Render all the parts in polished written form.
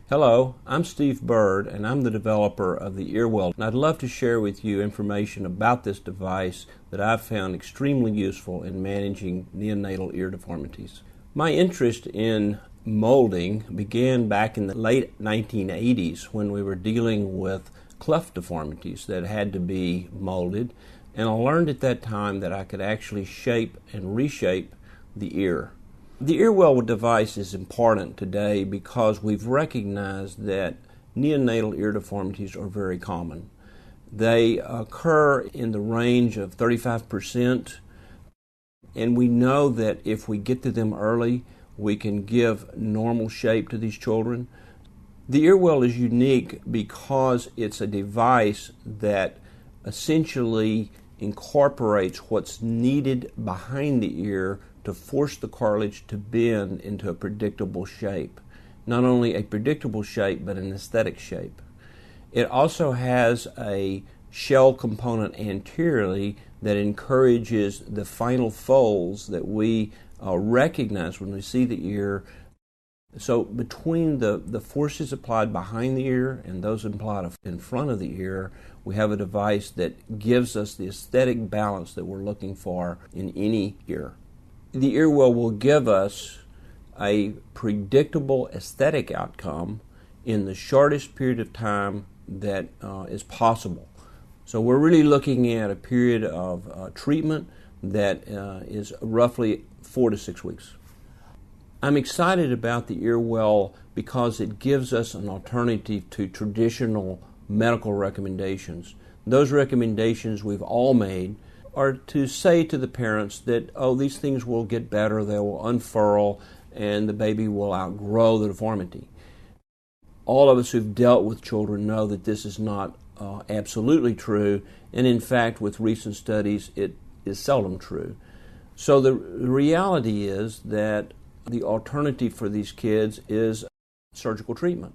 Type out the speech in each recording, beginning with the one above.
Hello, I'm Steve Bird, and I'm the developer of the Earwell. And I'd love to share with you information about this device that I've found extremely useful in managing neonatal ear deformities. My interest in molding began back in the late 1980s when we were dealing with cleft deformities that had to be molded, and I learned at that time that I could actually shape and reshape the ear. The Earwell device is important today because we've recognized that neonatal ear deformities are very common. They occur in the range of 35%, and we know that if we get to them early, we can give normal shape to these children. The Earwell is unique because it's a device that essentially incorporates what's needed behind the ear to force the cartilage to bend into a predictable shape. Not only a predictable shape, but an aesthetic shape. It also has a shell component anteriorly that encourages the final folds that we recognize when we see the ear. So between the forces applied behind the ear and those applied in front of the ear, we have a device that gives us the aesthetic balance that we're looking for in any ear. The Earwell will give us a predictable aesthetic outcome in the shortest period of time that is possible. So we're really looking at a period of treatment that is roughly 4 to 6 weeks. I'm excited about the Earwell because it gives us an alternative to traditional medical recommendations. Those recommendations we've all made are to say to the parents that, oh, these things will get better, they will unfurl, and the baby will outgrow the deformity. All of us who've dealt with children know that this is not absolutely true, and in fact, with recent studies, it is seldom true. So the reality is that the alternative for these kids is surgical treatment.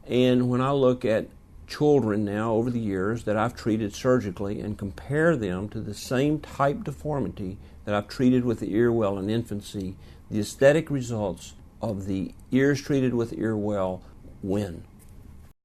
And when I look at children now over the years that I've treated surgically and compare them to the same type deformity that I've treated with the Earwell in infancy, the aesthetic results of the ears treated with Earwell win.